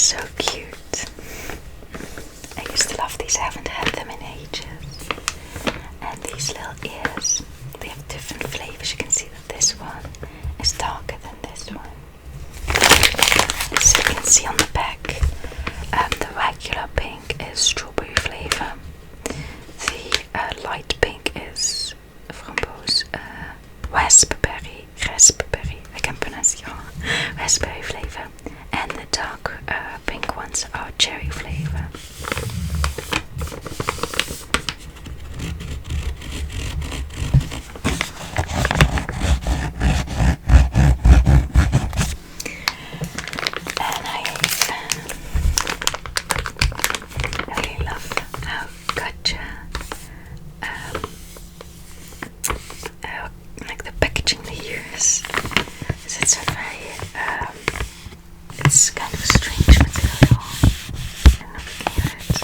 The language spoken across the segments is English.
so cute. I used to love these. I haven't had them in ages. And these little ears, they have different flavors. You can see that this one is darker than this one. So you can see on the back, the regular pink is strawberry flavor. The light pink is framboos, raspberry, I can pronounce it wrong, raspberry flavor. And the dark pink ones are cherry flavor. And I really love how Gotcha, like the packaging they use. It's a very, it's kind of a strange material. I don't know if you can hear it.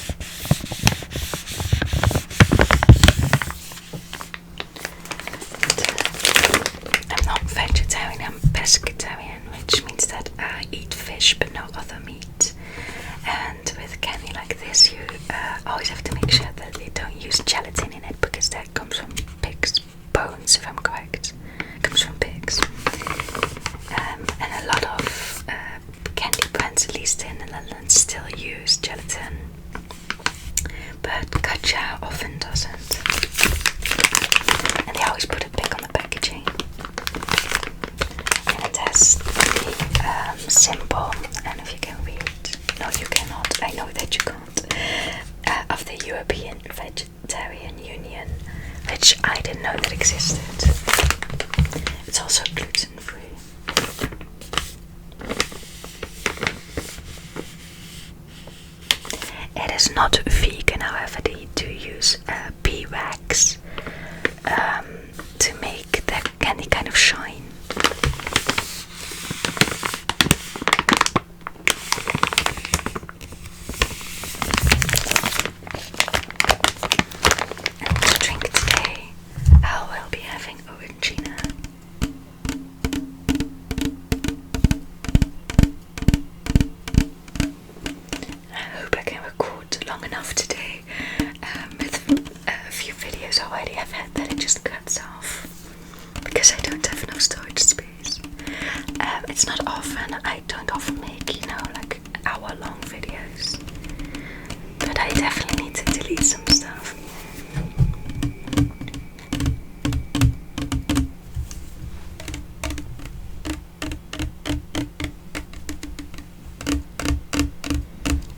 I'm not vegetarian, I'm pescatarian, which means that I eat fish but no other meat. And with candy like this, you always have to make sure that they don't use gelatin in it, because that comes from pigs' bones, if I'm correct. It comes from pigs. And a lot of candy brands, at least in the Netherlands, still use gelatin. But Gotcha often doesn't. And they always put a pic on the packaging. And it has the symbol, and if you can read, no you cannot, I know that you can't, of the European Vegetarian Union, which I didn't know that existed. It's also gluten free. It is not vegan, however. They do use bee wax to make the candy kind of shine. And to drink today, I will be having Orangina. I hope I can record long enough today with a few videos already I've had that it just cuts off because I don't have enough storage space. It's not often, I don't often make, like hour-long videos, but I definitely need to delete some stuff.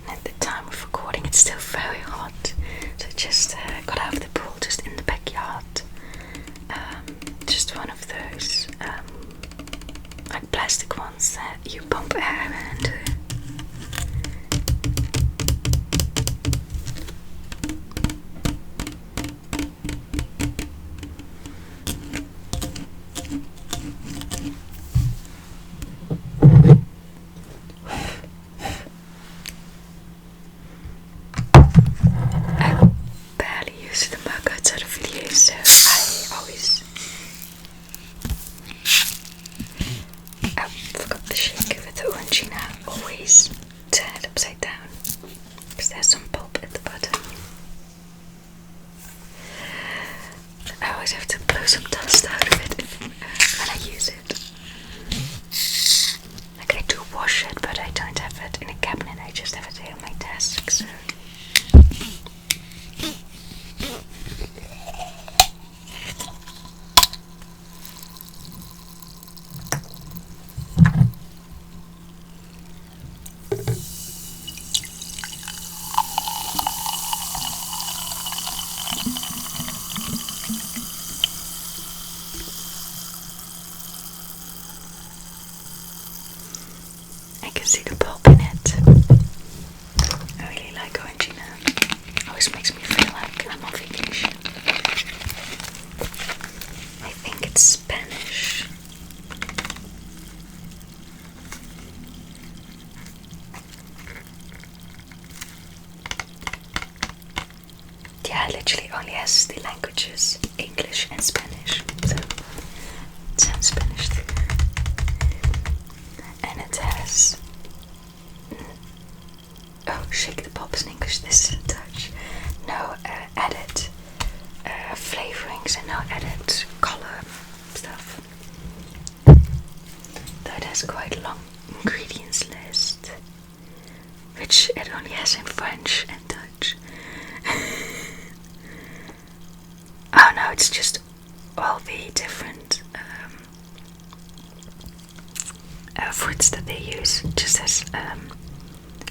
At the time of recording, it's still very hot, so I just got out of the pool just in the backyard. Just one of those like plastic ones that you pump air into. I barely use the mug outside of videos, so I always forgot the shaker with the Orangina, always turn it upside down because there's some pulp at the bottom. I always have to blow some dust out of it when I use it. Like, I do wash it, but I don't have it in a cabinet, I just have it here on my desk, so. I can see the pulp in it. I really like Orangina. Always makes me feel like I'm on vacation. I think it's Spanish. Yeah, it literally only has the languages English and Spanish, so it sounds Spanish too. And it has has quite a long ingredients list, which it only has in French and Dutch. Oh no, it's just all the different fruits that they use, just as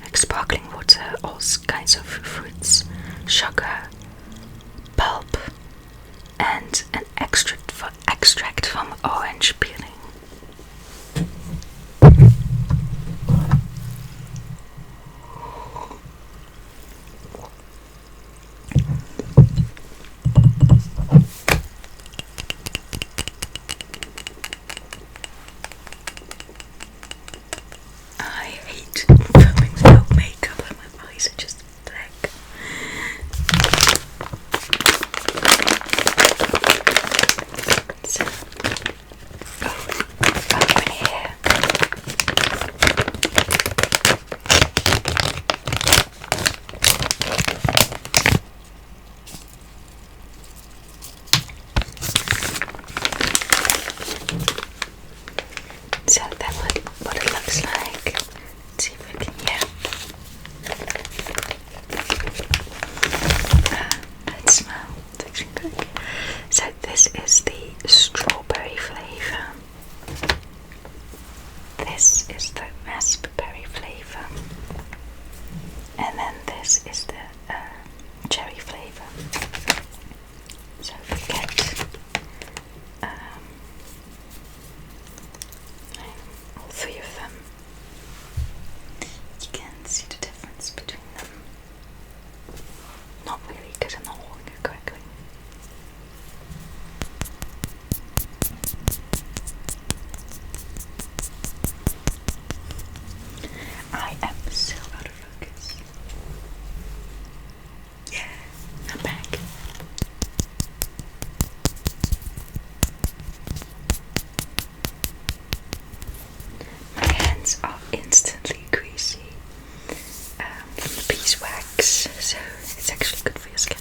like sparkling water, all kinds of fruits, sugar, pulp, and an extract from orange peeling. I hate filming without makeup and my eyes are just black. So, open here. So that's what it looks like. Let's see if we can, that smell, it's actually good. So this is the strawberry flavour. This is the raspberry flavour. And then this is the cherry flavour. So we get all three of them. You can see the difference between them. Not really, because I'm not holding it correctly. I am so out of focus. Yeah, I'm back. My hands are instantly greasy from the beeswax, so it's actually good for your skin.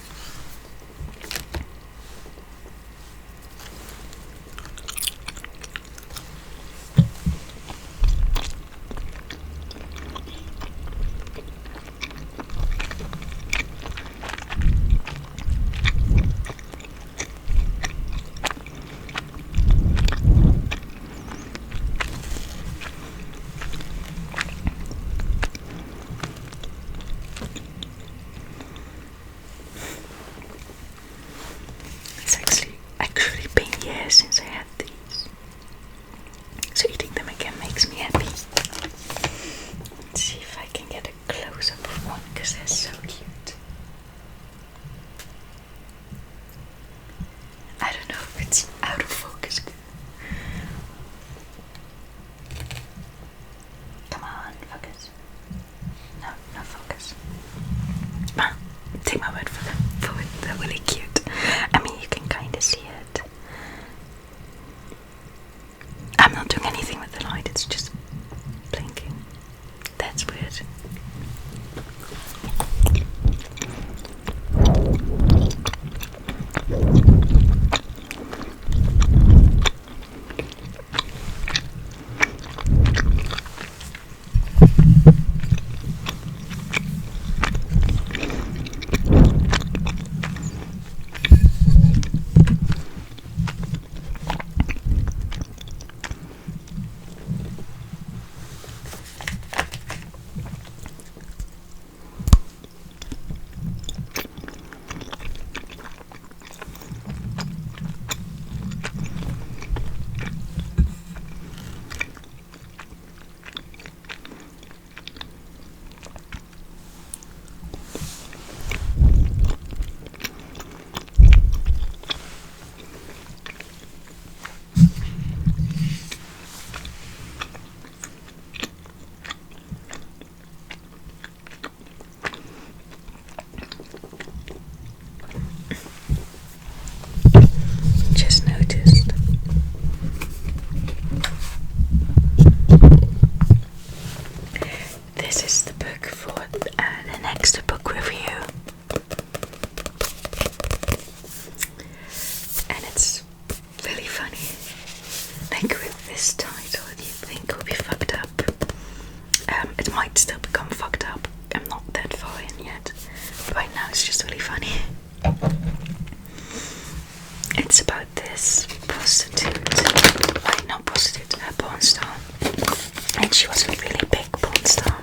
she was a really big porn star.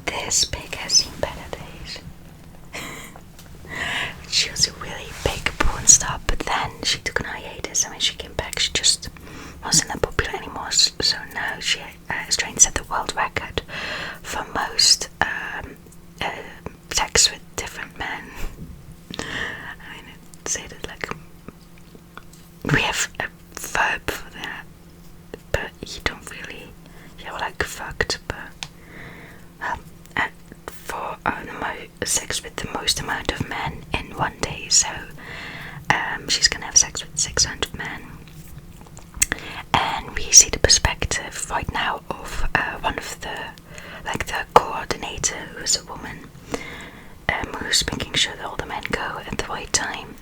This pig has seen better days. She was a really big porn star, but then she took an hiatus, and when she came back, she just wasn't that popular anymore. So now she is trying to set the world record for most sex with different men. I mean, say that like we have a verb for that, but you don't really, yeah, like fucked, but for sex with the most amount of men in one day. So she's gonna have sex with 600 men, and we see the perspective right now of one of the coordinator, who's a woman, who's making sure that all the men go at the right time.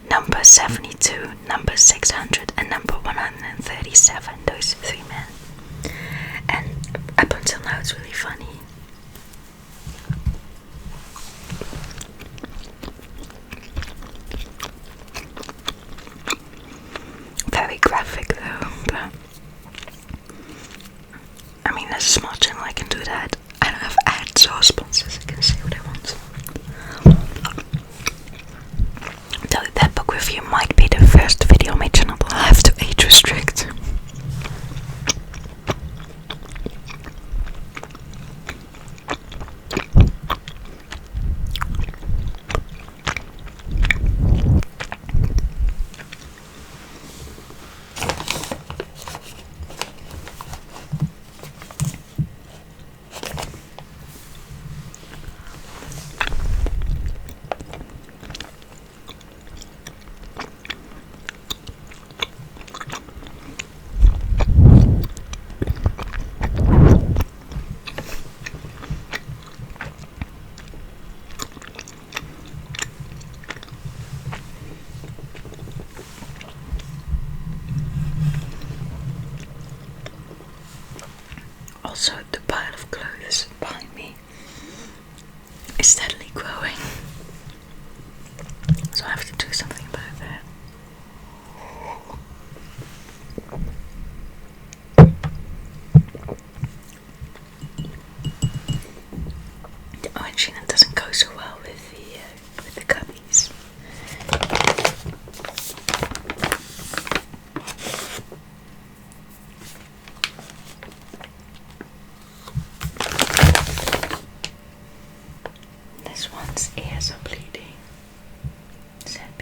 Number 72, number 600, and number 137. Those 3 men. And up until now, it's really funny. Very graphic though, but I mean, as a small channel, I can do that. I don't have ads or sponsors, I can say what I want. Though that book review might be the first video on my channel, but I'll have to age restrict. Also, the pile of clothes behind me is steadily growing, so I have to do something about that. The Orangina doesn't go so well with the Gummies. This one's ears are bleeding, sadly.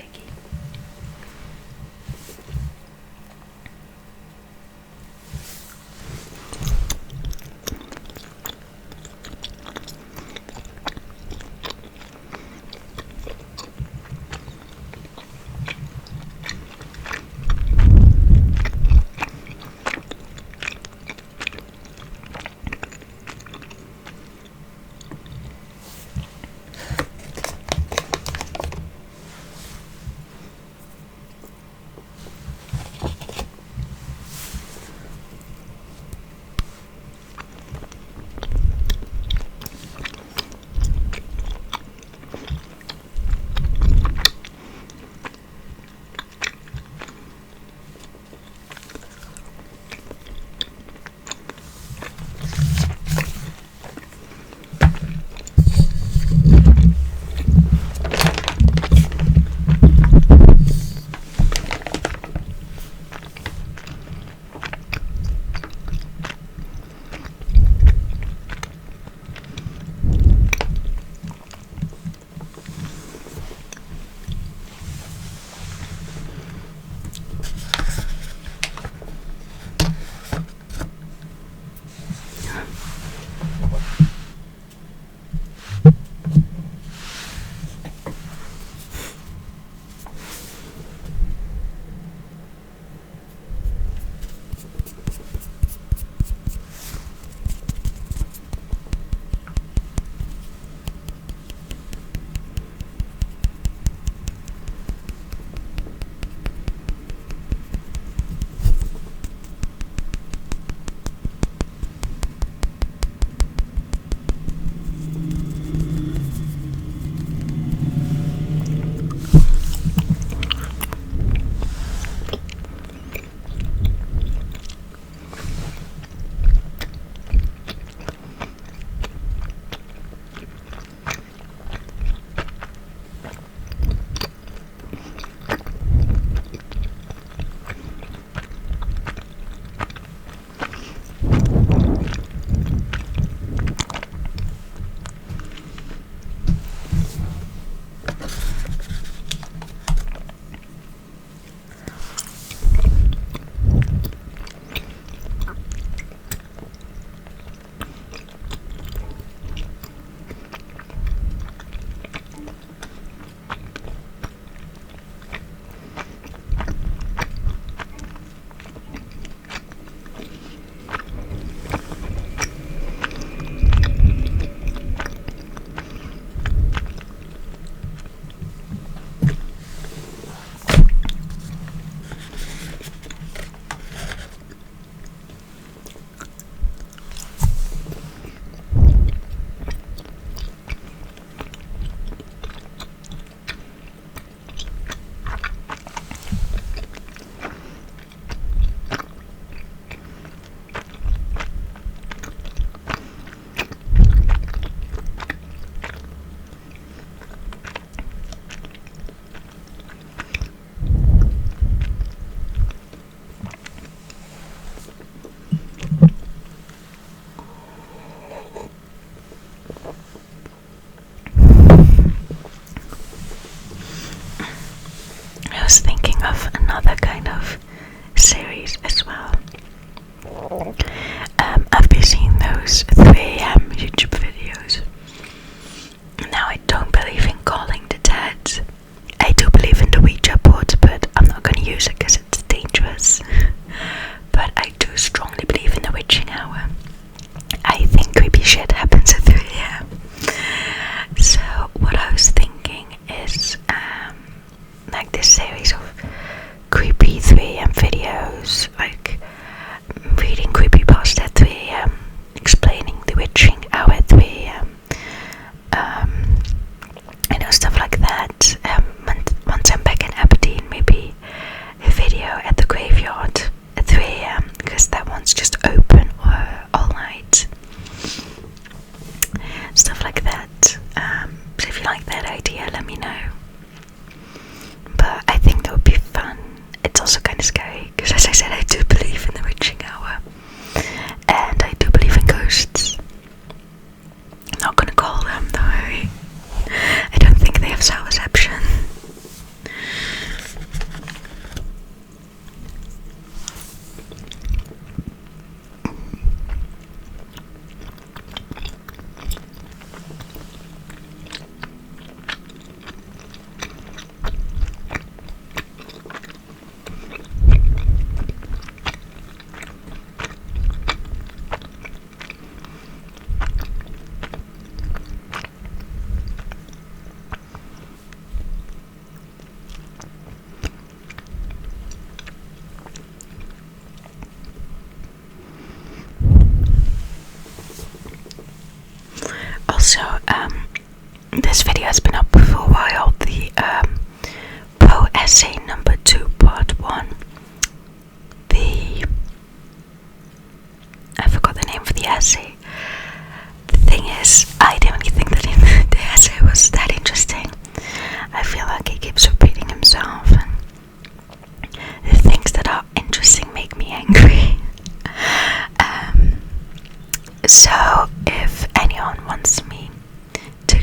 I've been seeing those 3am YouTube videos. Now, I don't believe in calling the dead. I do believe in the Ouija board, but I'm not going to use it because it's dangerous. But I do strongly believe in the witching hour. I think creepy shit happens at 3am. So what I was thinking is like this series of creepy 3am videos, like reading creepypasta at 3am, explaining the witching hour at 3am, stuff like that. Once I'm back in Aberdeen, maybe a video at the graveyard at 3am, because that one's just open all night. Stuff like that. So if you like that idea, let me know. But I think that would be fun. It's also kind of scary, because as I said, I do believe in the witching hour. And I do believe in ghosts. I'm not gonna call them, don't worry. I don't think they have cell reception. Also, this video has been up for a while, the Poe essay number 2 part 1. I forgot the name for the essay. The thing is, I didn't really think that the essay was that interesting. I feel like he keeps repeating himself, and the things that are interesting make me angry. So if anyone wants me to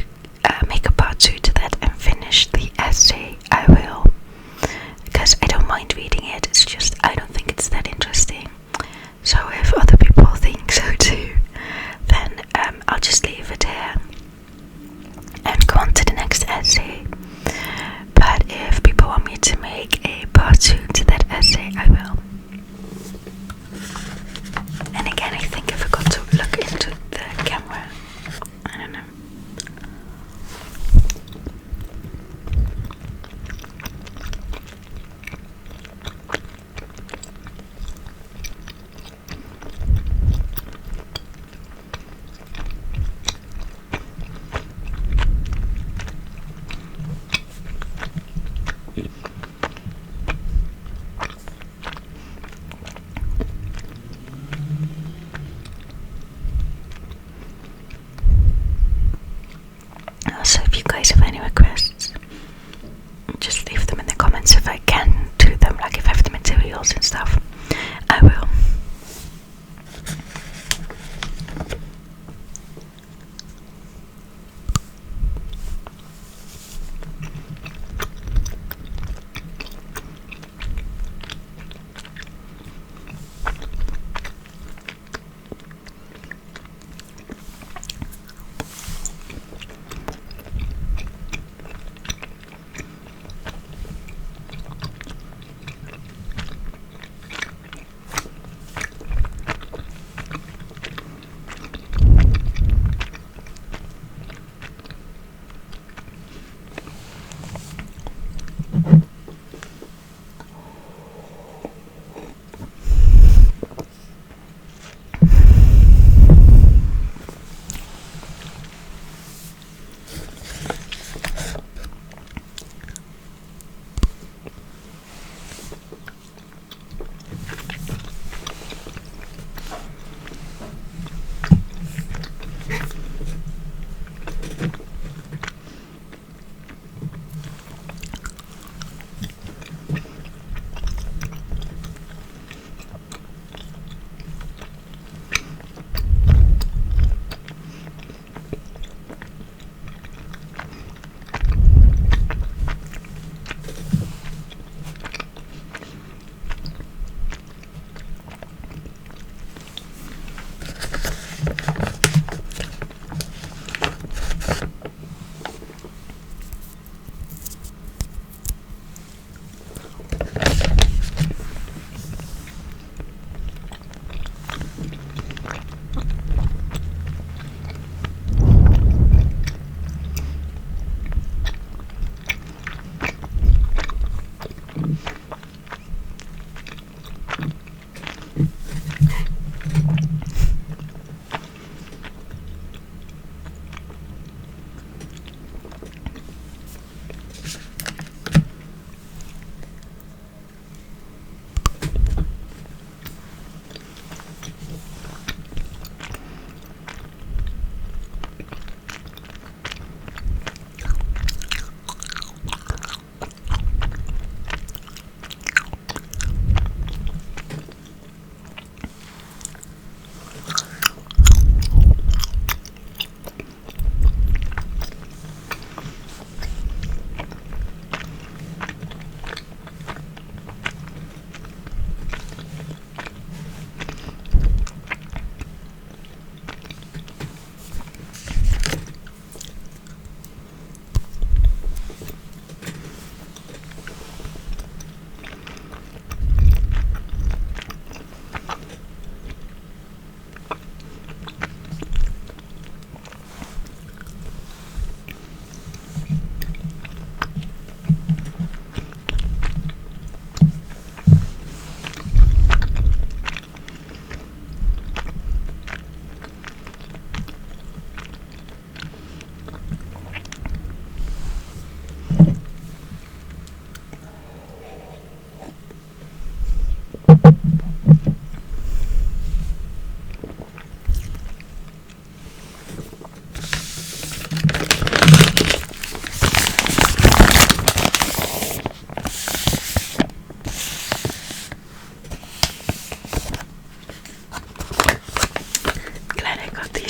make a part 2 to that and finish the essay, I will.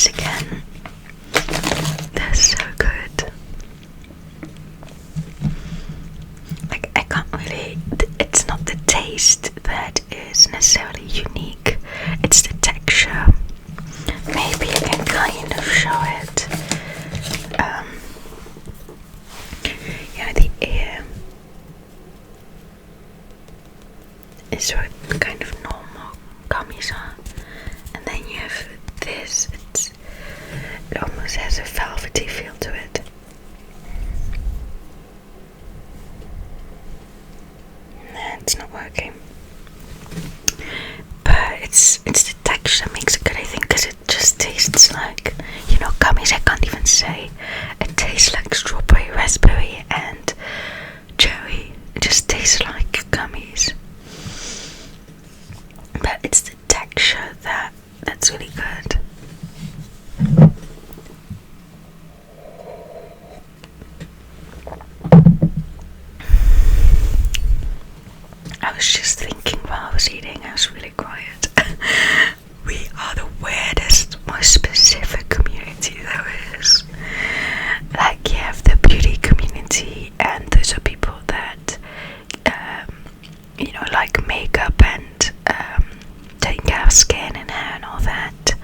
gummies again. They're so good. Like, I can't really, it's not the taste that is necessarily unique, it's the texture. Maybe I can kind of show it. The air is what kind of normal gummies are, and then you have this. It almost has a velvety feel to it. Nah, it's not working. But it's the texture makes it good, I think, because it just tastes like, gummies. I can't even say. It tastes like strawberry, raspberry, and cherry. It just tastes like gummies. But it's the texture that's really good. I was just thinking while I was eating, I was really quiet. We are the weirdest, most specific community there is. Like, you have the beauty community, and those are people that, like makeup and taking care of skin and hair and all that.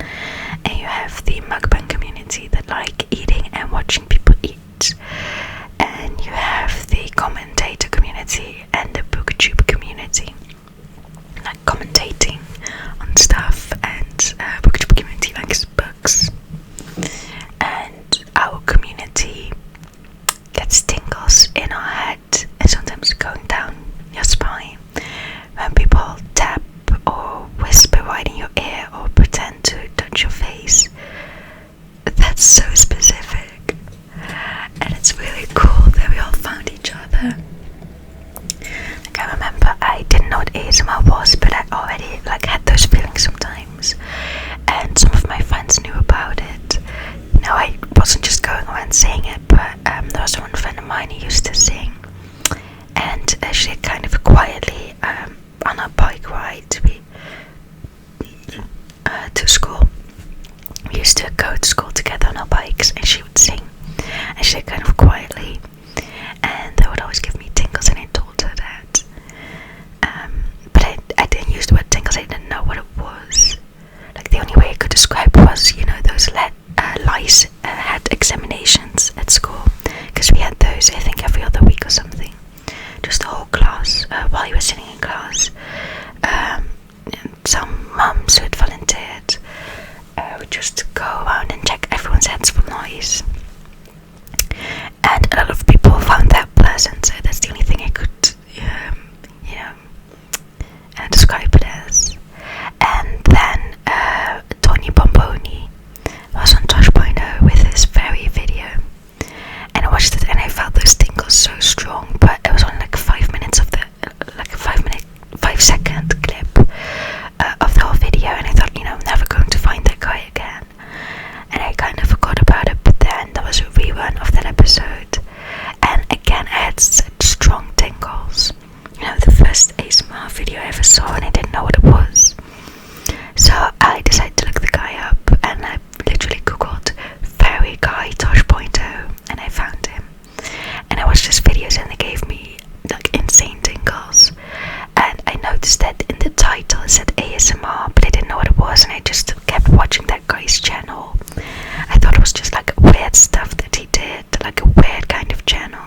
And you have the mukbang community that like eating and watching people eat. And you have the commentator community and the booktube community, like commentating on stuff, and booktube community likes books. And our community gets tingles in our head and sometimes going down your spine when people tap or whisper right in your ear or pretend to touch your face. That's so specific, and it's really cool that we all found each other. Like, I remember I didn't know what ASMR was, but I already had those feelings sometimes, and some of my friends knew about it. I wasn't just going around saying it, but there was one friend of mine who used to sing, and she kind of quietly on a bike ride to school. We used to go to school together on our bikes, and she would sing, and she kind of quietly, and that would always give me tingles, and I told her that. But I didn't use the word tingles, I didn't know what it was. Like, the only way I could describe it was, those lice had examinations at school, because we had those, I think, every other week or something. Just the whole class, while you were sitting in class. Some mums who had volunteered would just go around and check everyone's heads for noise. And a lot of people found that pleasant, so that's the only thing I could, describe it as. And then Tony Bomboni was on Tosh.0 with his very video, and I watched it and I felt those tingles so strong, but it was only like 5 minutes of a 5-second clip of the whole video, and I thought, I'm never going to find that guy again, and I kind of forgot about it. But then there was a rerun of that episode, and again I had such strong tingles. The first ASMR video I ever saw, and I didn't know what it was, so I decided to look the guy up, and I literally googled fairy guy Tosh.0, and I found him, and I watched his videos, and they gave me insane tingles. And I noticed that in the title it said ASMR, but I didn't know what it was, and I just kept watching that guy's channel. I thought it was just weird stuff that he did, a weird kind of channel.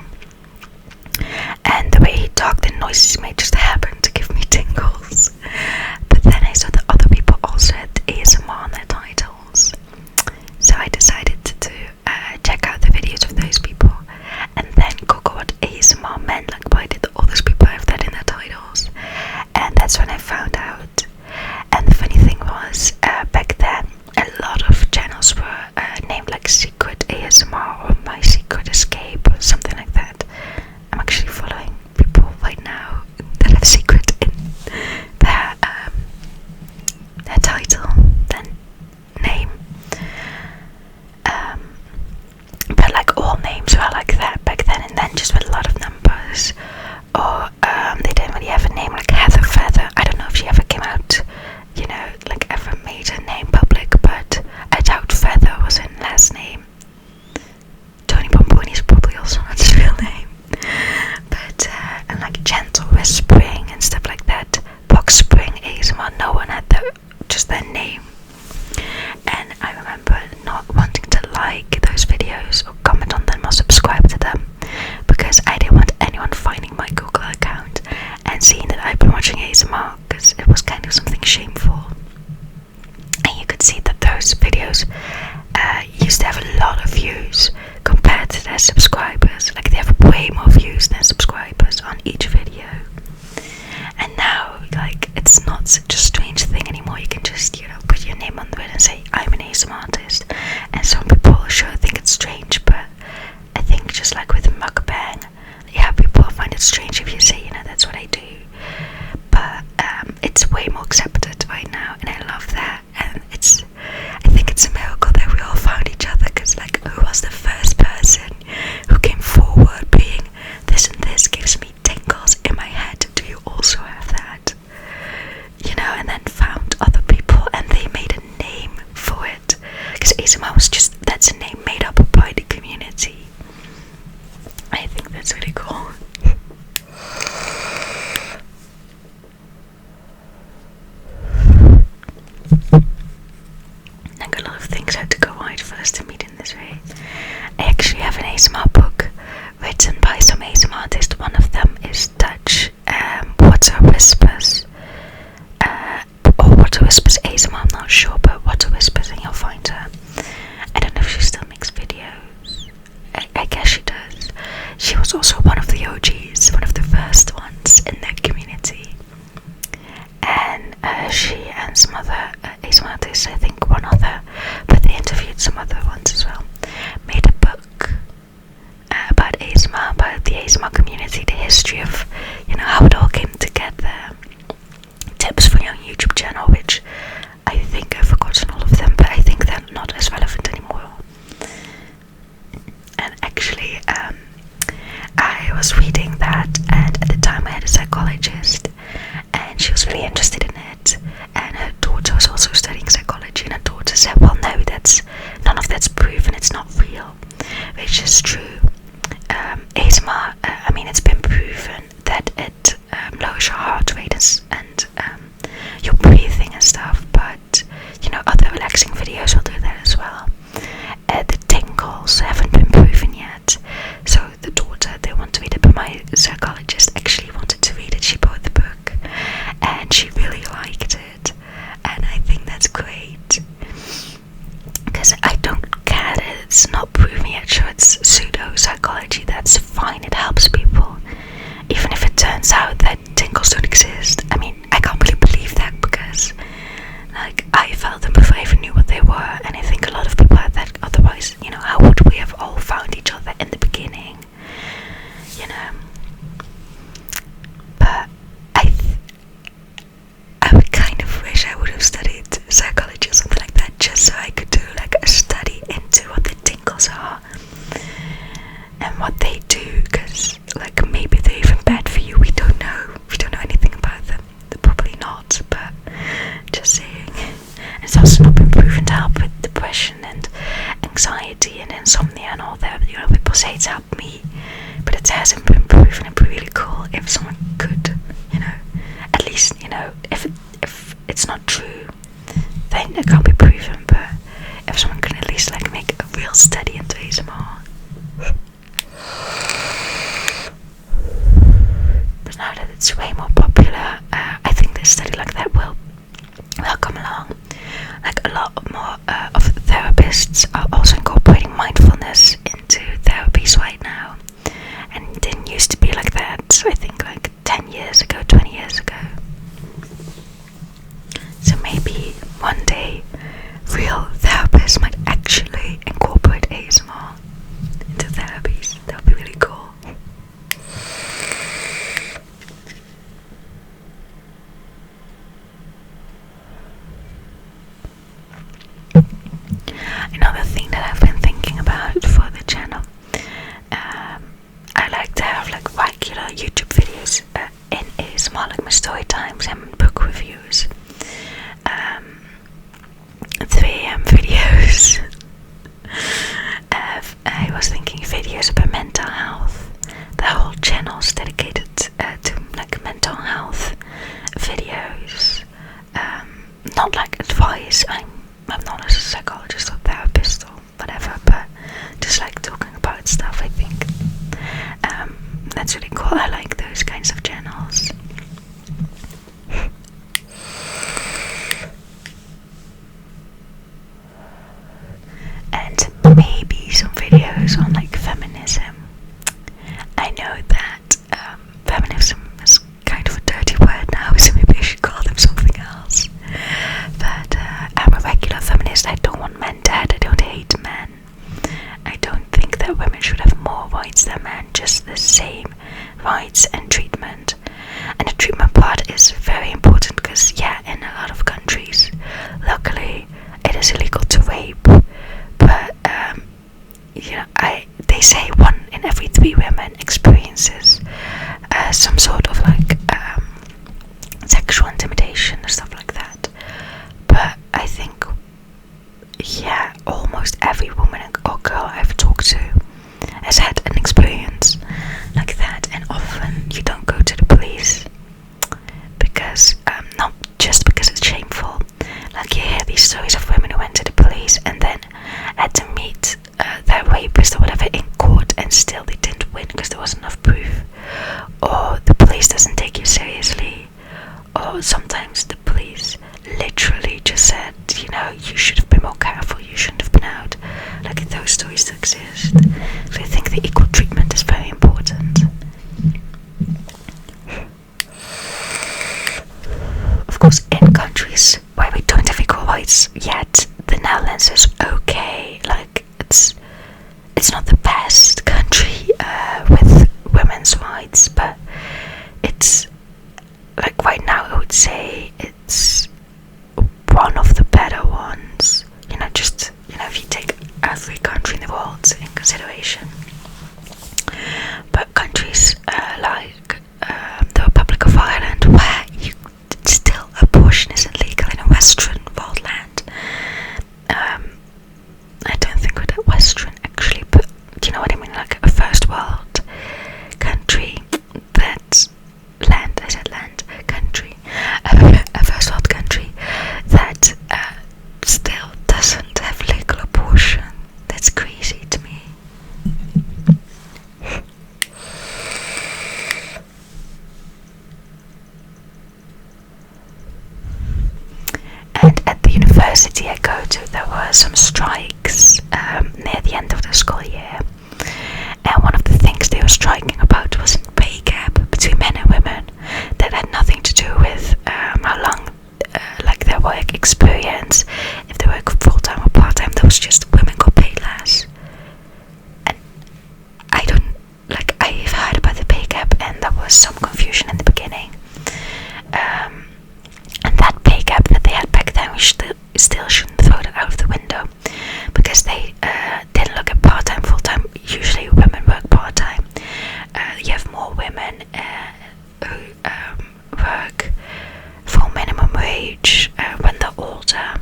And the way he talked and noises he made just happened to give me tingles. But then I saw that other people also had ASMR on their titles, so I decided to check out the videos of those people, and then Google what ASMR meant. Why did all those people have that in their titles? And that's when I found out. And the funny thing was, back then, a lot of channels were named Secret ASMR or My Secret Escape or something like that. I'm actually following people right now that have secret in their title, their name. his videos used to have a lot of views compared to their subscribers. Like, they have way more views than subscribers on each video. And now, like, it's not such a strange thing anymore. You can just, put your name under it and say, I'm an ASMR artist. And some people sure think it's strange, but I think just like with mukbang, yeah, people find it strange if you say, that's what I do. But it's way more accepted right now, and I love that. And I think it's a miracle that we all found each other, because, like, who was the first person who came forward being this and this gives me tingles in my head? Do you also have that? And then found other people, and they made a name for it. Because ASMR was that's a name made up by the community. I think that's really cool. Like, a lot of things had to go right for us to meet in this way. I actually have an ASMR book written by some ASMR artists. One of them is Dutch, Water Whispers. Or Water Whispers ASMR, I'm not sure, but Water Whispers, and you'll find her. I don't know if she still makes videos. I guess she does. She was also one of the OGs, one of the first ones in the community. And she and some other ASMR artists, I think one other, but they interviewed some other ones as well, made a book about ASMR, about the ASMR community, the history of, how it all came together. Tips for your YouTube channel, which I think I've forgotten all of them, but I think they're not as relevant anymore. And actually, I was reading that, and at the time I had a psychologist, and she was really interested in it, and her daughter was also studying psychology, and her daughter said, well, no, none of that's proven, it's not real, which is true. ASMR, it's been proven that it lowers your heart rate and your breathing and stuff, but other relaxing videos will do that as well. The tingles haven't been proven yet, so the daughter, they want to read it, but my psychologist actually wanted to read it. She bought the book and she really liked it, and I think that's great, because I don't care that it's not proven yet. Sure, it's pseudo psychology, that's fine, it helps people, even if it turns out that tingles don't exist. I can't really believe that, because I felt them before I even knew what they were, and I think a lot of people had that. Otherwise, how would we have all found each other in the beginning? But I would kind of wish I would have studied psychology or something like that, just so I could do like a study into what the tingles are and what they do, because maybe they're even bad for you. We don't know anything about them. They're probably not, but just saying. It's also not been proven to help with depression and anxiety and insomnia and all that. People say it's helped me, but it hasn't been proven. It'd be really cool if someone could, at least, if it's not true, then it can't be proven, but if someone can at least make a real study into ASMR. But now that it's way more popular, I think this study like that will come along. A lot more of therapists are also incorporating mindfulness into therapies right now, and it didn't used to be like that. I think 10 years ago, 20 years ago. So maybe one day real therapists might actually incorporate ASMR into therapies. That would be really cool. Another thing that I've been thinking about for the channel, I like to have regular YouTube videos in ASMR, like my story times and book reviews, 3 AM videos. I was thinking videos about mental health. The whole channel's dedicated to mental health videos. Not advice. I'm not a psychologist or therapist or whatever, but just talking about stuff. I think that's really cool. I like those kinds of channels. rights and treatment. And the treatment part is very important because, yeah, in a lot of countries, luckily, it is illegal to rape. But they say 1 in every 3 women experiences some sort of like sexual intimidation or stuff like that. But I think, yeah, almost every woman or girl I've talked to has had an experience like that, and often you don't go to the police because not just because it's shameful. Like, you hear these stories of women who went to the police and then had to meet their rapist or whatever in court, and still they didn't win because there wasn't enough proof, or the police doesn't take you seriously, or sometimes the police literally just said, you should have been more careful, you shouldn't have been out. Like, those stories exist. So I think the equal treatment is very important. Of course, in countries where we don't have equal rights yet, the Netherlands is okay. Like, it's not the best country with women's rights, but it's like right now I would say it's one of the better ones. If you take every country in the world in consideration. But countries like the Republic of Ireland, where still abortion is illegal in a Western world land. I don't think we're that Western actually, but do you know what I mean? Like a first world country, a first world country that still doesn't have legal abortion. That's crazy to me. And at the university I go to, there were some strikes near the end of the school year, and one of the things they were striking about was a pay gap between men and women that had nothing to do with how long their work experience, if they work full-time or part-time. There was just women got paid less. And I've heard about the pay gap, and there was some confusion in the beginning. And that pay gap that they had back then, we still shouldn't throw that out of the window, because they didn't look at part-time, full-time. Usually women work part-time. You have more women who work for minimum wage when they're older,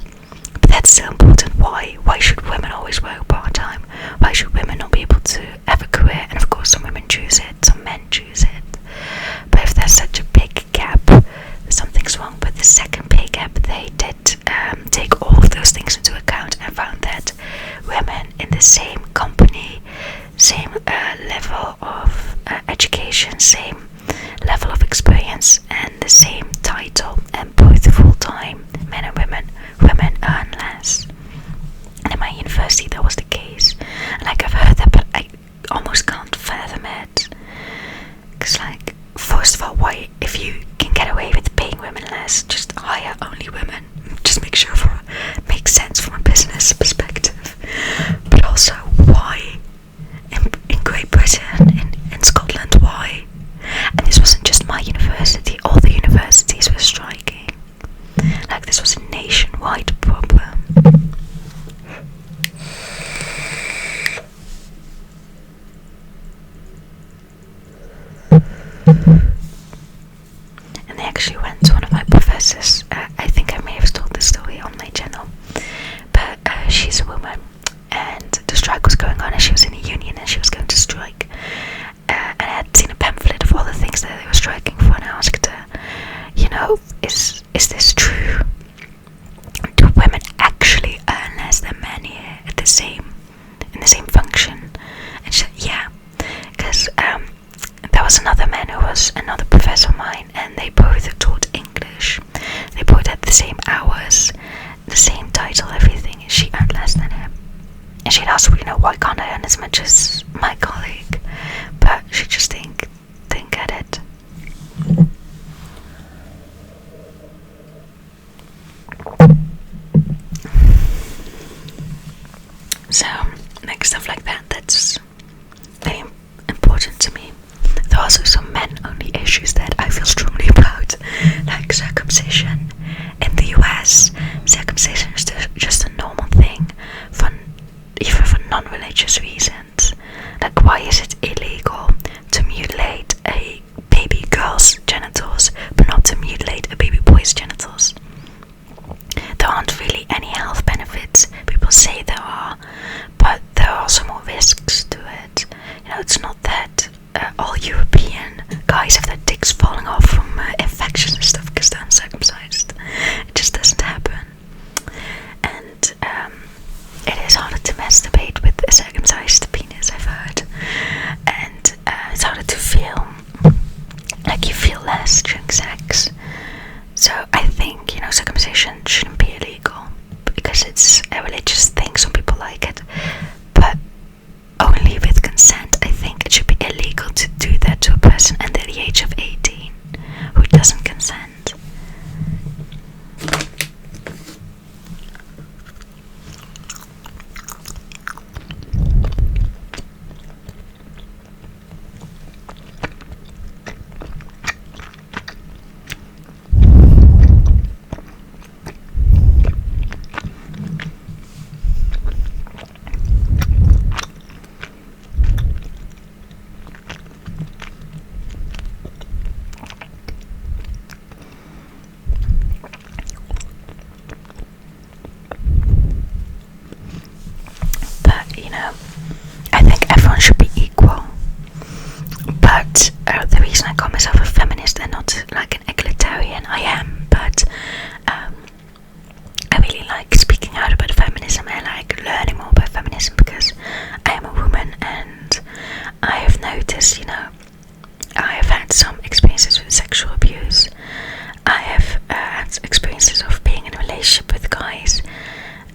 but that's still important. Why should women always work part-time? Why should women not be able to have a career? And of course some women choose it, some men choose it, but if there's such a big gap, something's wrong. But the second pay gap, they did take all of those things into account and found that women in the same company, same level of education, same level of experience, and the same title, and both full-time, men and women earn less. And in my university that was the case. And I've heard that, but I almost can't fathom it. Because first of all, why, if you can get away with paying women less, just hire only women. Just make sure it makes sense from a business perspective. But also, why in Great Britain, in Scotland, why? And this wasn't just my university, all the universities were striking. This was a nationwide problem. And they actually went to one of my professors. I think I may have told this story on my channel, but she's a woman, and the strike was going on, and she was in a union, and she was going to strike. And I had seen a pamphlet of all the things that they were striking for, and I asked her, is this true? Do women actually earn less than men here in the same function? And she said, yeah, because there was another man who was another professor of mine, and they both taught English. They both had the same hours, the same title, everything, and she earned less than him. And she'd ask, why can't I earn as much as my colleague? But she just didn't get it. So, stuff like that, that's very important to me. There are also some men yes, it's a religious thing, some people like it, but only with consent. I think it should be illegal to do that to a person under the age of 18 who doesn't consent. But, you know, I think everyone should be equal. But the reason I call myself a feminist and not like an egalitarian, I am, but I really like speaking out about feminism. I like learning more about feminism because I am a woman, and I have noticed, you know, I have had some experiences with sexual abuse. I have had experiences of being in a relationship with guys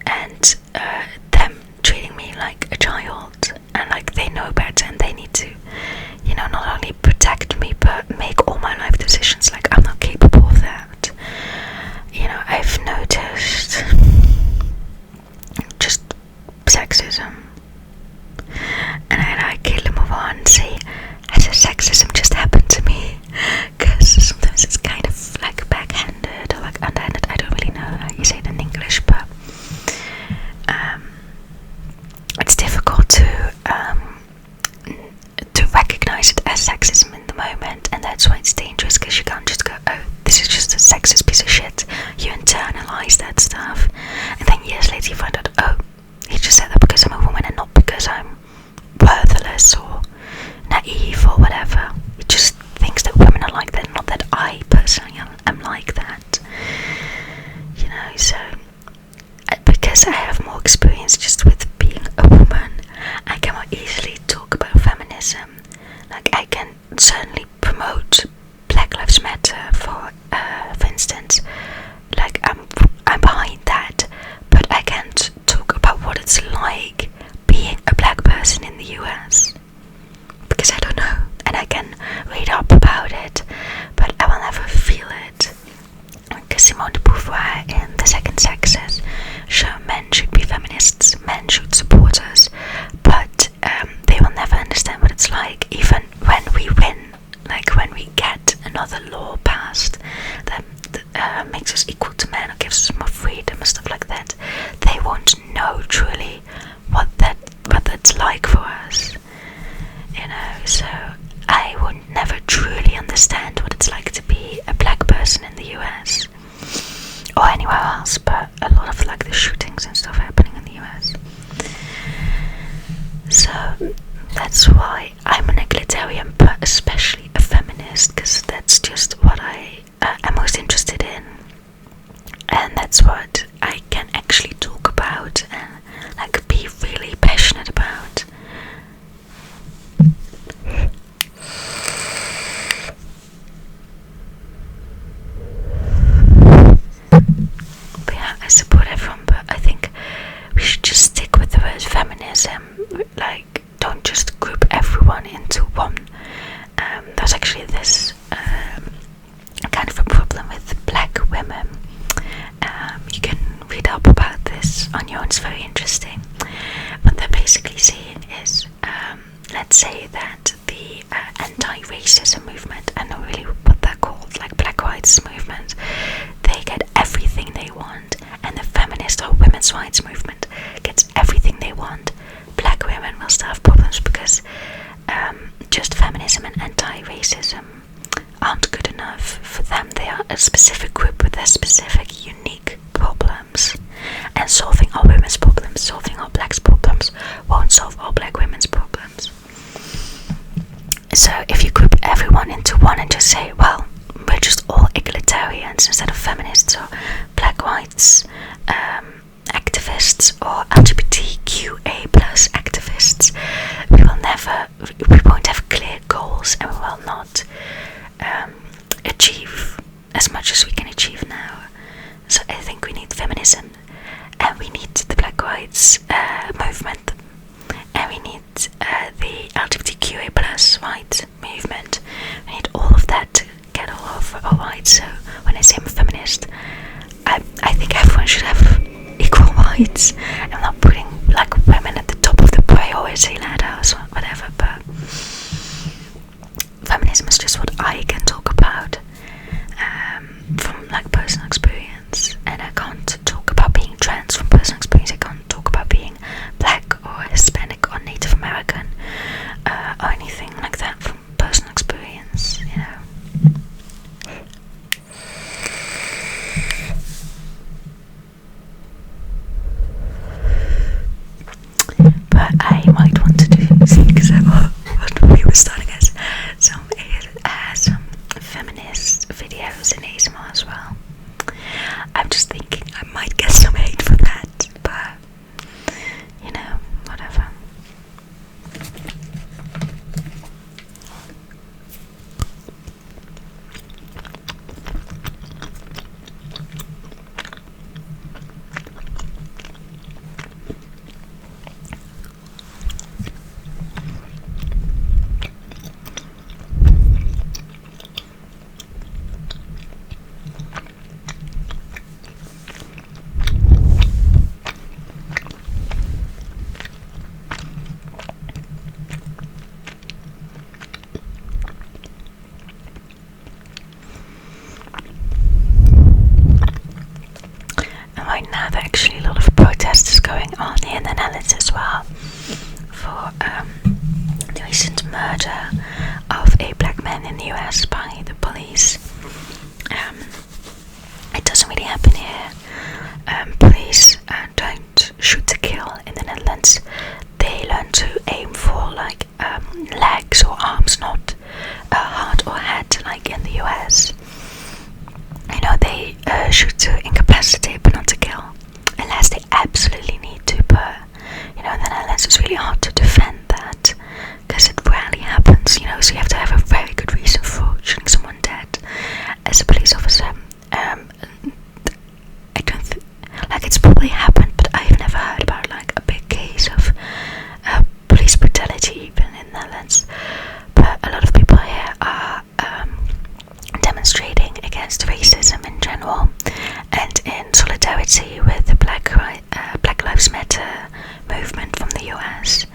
and them treating me like a child, and like they know better and they need to, you know, not only protect me but make all my life decisions. Like, I'm not capable of that. You know, I've noticed just sexism, and I like to move on and say, has a sexism just happened to me? Because sometimes it's kind of like backhanded or like underhanded. I don't really know how you say it in English, but it's difficult to recognize it as sexism in the moment, and that's why it's dangerous, because you can't just go, oh, this is just a sexist piece of shit. You internalize that stuff, and then years later you find out, oh, he just said that because I'm a woman and not because I'm worthless or naive or whatever. He just thinks that women are like that, not that I personally am like that. You know, so because I have more experience just with being a woman, I can more easily talk about feminism. Like, I can certainly promote Black Lives Matter, for instance. Like, I'm behind that, but I can't talk about what it's like being a black person in the US, because I don't know, and I can read up about it, but I will never feel it. Because Simone de Beauvoir in The Second Sexes, sure, men should be feminists, men should support us, but they will never understand what it's like, even when we win, like when we get another law passed that makes us equal to men or gives us more freedom and stuff like that. They won't know truly what that's like for us, you know. So I would never truly understand what it's like to be a black person in the US or anywhere else, but a lot of like the shootings and stuff happening in the US. So that's why I'm an egalitarian, but especially a feminist, because that's just what I am most interested in, and that's what I can actually talk about and like be really passionate about. But yeah, I support everyone, but I think we should just stick with the word feminism. Like, don't just group everyone into one. There's actually this kind of a problem with black women. You can read up about this on your own, it's very interesting. What they're basically saying is, let's say that the anti-racism movement, I don't know really what they're called, like black rights movement, they get everything they want, and the feminist or women's rights movement gets everything they want. Black women will still have problems because just feminism and anti-racism aren't good enough for them. They are a specific group with their specific unique problems, and solving all women's problems, solving all black problems won't solve all black women's problems. So if you group everyone into one and just say, well, we're just all egalitarians instead of feminists or black rights activists or LGBTQA plus activists, we won't have clear goals, and we will not achieve as much as we can achieve now. So I think we need feminism, and we need rights movement, and we need the LGBTQA plus right movement. We need all of that to get all of our rights. So when I say I'm a feminist, I think everyone should have equal rights. I'm not putting like women at the top of the priority ladder or whatever, but feminism is just what I can talk about from like personal experience, and I can't talk about being trans from personal experience. I can't talk about being black or Hispanic or Native American or anything like that from personal experience, you know. But I might want to do because what we were starting as some feminist videos in ASMR as well. I'm just thinking I might get some hate for that, but you know, whatever. Right now there are actually a lot of protests going on here in the Netherlands as well for the recent murder of a black man in the US by the police. It doesn't really happen here. Police don't shoot to kill in the Netherlands. They learn to aim for like legs or arms, not heart or head like in the US. You know, they shoot to incapacitate but not to kill, unless they absolutely need to. But you know, in the Netherlands it's really hard to defend that because it rarely happens, you know, so you have to have a very good reason for shooting someone dead as a police officer. I don't think, like, it's probably happened, but I've never heard about like a big case of police brutality even in the Netherlands. But a lot of people here are demonstrating against racism in general and in solidarity with the Black Lives Matter movement from the US,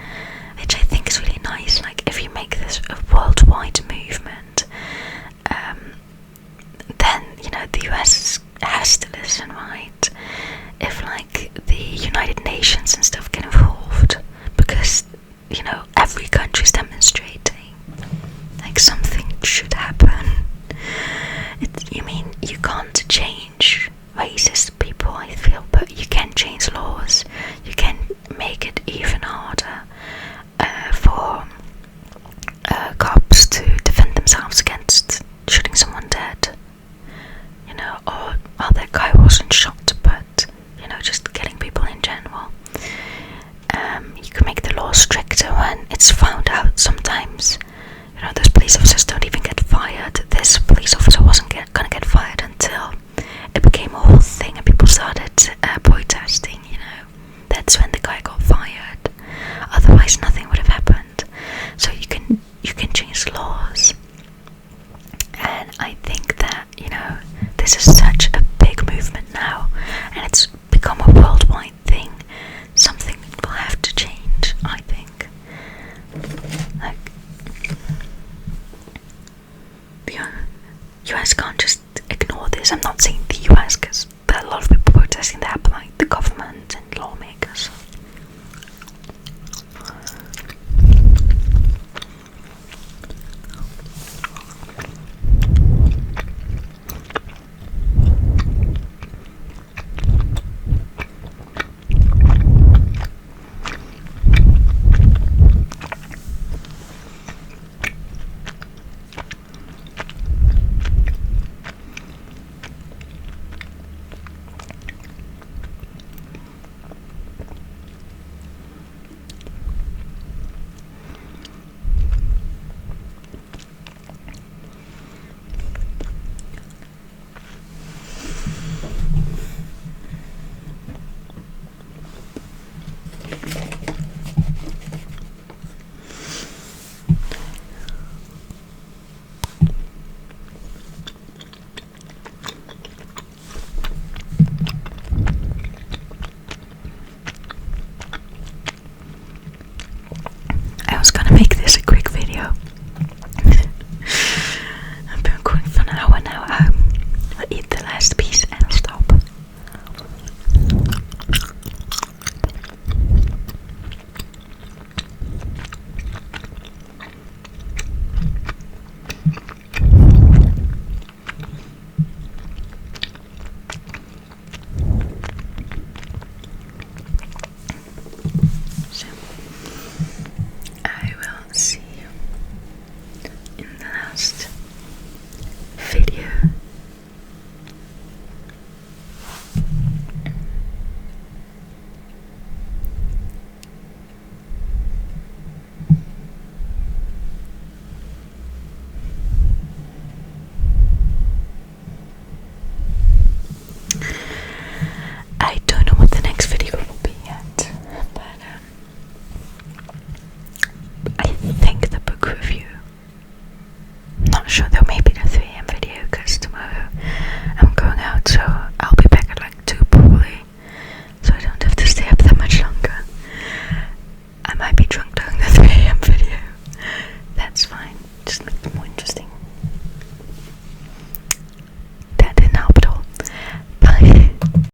which I think is really nice. Like, if you make this a worldwide movement, then you know the US has to listen, right? If like the United Nations and stuff get involved, because you know every country's demonstrating, like something should happen. You mean you can't change racist people, I feel, but you can change laws. You can make it even harder for cops to defend themselves against shooting someone dead. You know, or well, that guy wasn't shot, but you know, just killing people in general. You can make the law stricter when it's found out sometimes. You know, those police officers